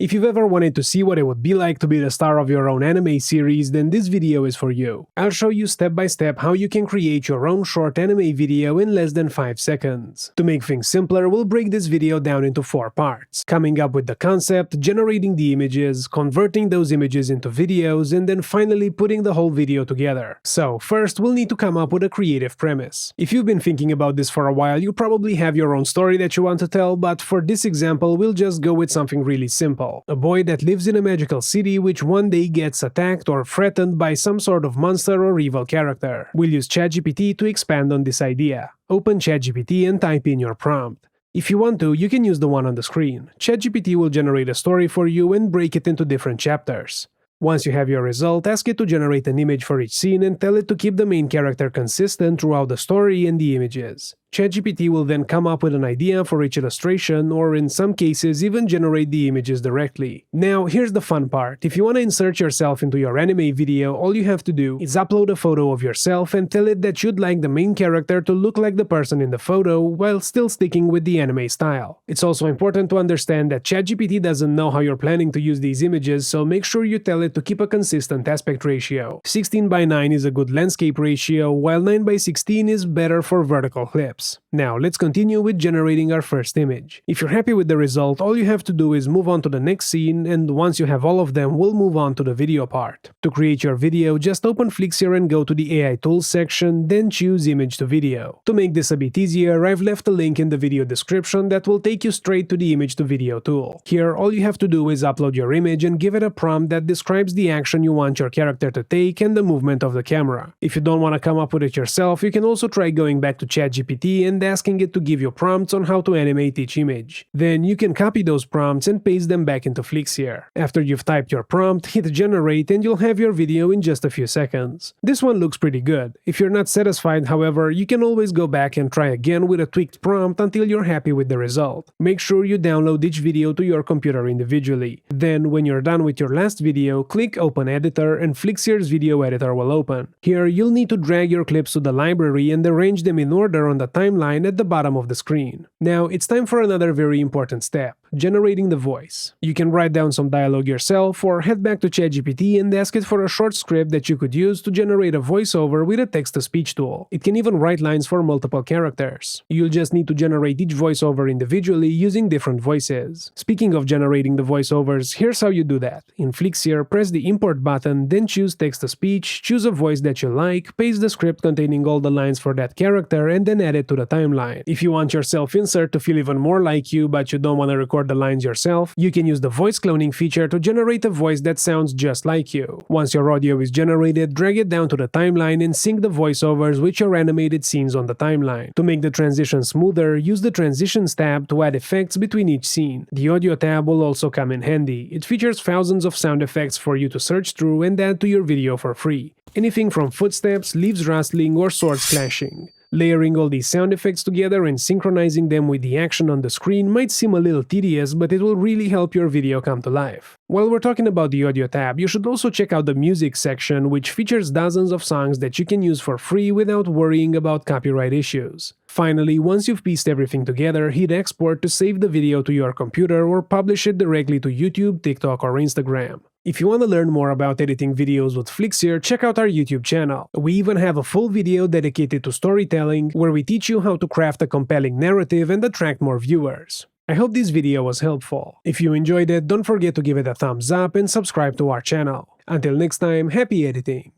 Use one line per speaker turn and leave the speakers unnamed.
If you've ever wanted to see what it would be like to be the star of your own anime series, then this video is for you. I'll show you step by step how you can create your own short anime video in less than 5 seconds. To make things simpler, we'll break this video down into 4 parts: coming up with the concept, generating the images, converting those images into videos, and then finally putting the whole video together. So first, we'll need to come up with a creative premise. If you've been thinking about this for a while, you probably have your own story that you want to tell, but for this example, we'll just go with something really simple. A boy that lives in a magical city which one day gets attacked or threatened by some sort of monster or evil character. We'll use ChatGPT to expand on this idea. Open ChatGPT and type in your prompt. If you want to, you can use the one on the screen. ChatGPT will generate a story for you and break it into different chapters. Once you have your result, ask it to generate an image for each scene and tell it to keep the main character consistent throughout the story and the images. ChatGPT will then come up with an idea for each illustration, or in some cases even generate the images directly. Now here's the fun part: if you want to insert yourself into your anime video, all you have to do is upload a photo of yourself and tell it that you'd like the main character to look like the person in the photo while still sticking with the anime style. It's also important to understand that ChatGPT doesn't know how you're planning to use these images, so make sure you tell it to keep a consistent aspect ratio. 16:9 is a good landscape ratio, while 9:16 is better for vertical clips. Now let's continue with generating our first image. If you're happy with the result, all you have to do is move on to the next scene, and once you have all of them, we'll move on to the video part. To create your video, just open Flixier and go to the AI Tools section, then choose Image to Video. To make this a bit easier, I've left a link in the video description that will take you straight to the Image to Video tool. Here, all you have to do is upload your image and give it a prompt that describes the action you want your character to take and the movement of the camera. If you don't want to come up with it yourself, you can also try going back to ChatGPT and asking it to give you prompts on how to animate each image. Then you can copy those prompts and paste them back into Flixier. After you've typed your prompt, hit generate and you'll have your video in just a few seconds. This one looks pretty good. If you're not satisfied, however, you can always go back and try again with a tweaked prompt until you're happy with the result. Make sure you download each video to your computer individually. Then, when you're done with your last video, click Open Editor and Flixier's video editor will open. Here, you'll need to drag your clips to the library and arrange them in order on the timeline at the bottom of the screen. Now it's time for another very important step: generating the voice. You can write down some dialogue yourself or head back to ChatGPT and ask it for a short script that you could use to generate a voiceover with a text-to-speech tool. It can even write lines for multiple characters. You'll just need to generate each voiceover individually using different voices. Speaking of generating the voiceovers, here's how you do that. In Flixier, press the import button, then choose text-to-speech, choose a voice that you like, paste the script containing all the lines for that character, and then add it to the timeline. If you want your self-insert to feel even more like you but you don't want to record the lines yourself, you can use the voice cloning feature to generate a voice that sounds just like you. Once your audio is generated, drag it down to the timeline and sync the voiceovers with your animated scenes on the timeline. To make the transition smoother, use the Transitions tab to add effects between each scene. The Audio tab will also come in handy. It features thousands of sound effects for you to search through and add to your video for free. Anything from footsteps, leaves rustling, or swords clashing. Layering all these sound effects together and synchronizing them with the action on the screen might seem a little tedious, but it will really help your video come to life. While we're talking about the Audio tab, you should also check out the Music section, which features dozens of songs that you can use for free without worrying about copyright issues. Finally, once you've pieced everything together, hit export to save the video to your computer or publish it directly to YouTube, TikTok, or Instagram. If you want to learn more about editing videos with Flixier, check out our YouTube channel. We even have a full video dedicated to storytelling, where we teach you how to craft a compelling narrative and attract more viewers. I hope this video was helpful. If you enjoyed it, don't forget to give it a thumbs up and subscribe to our channel. Until next time, happy editing!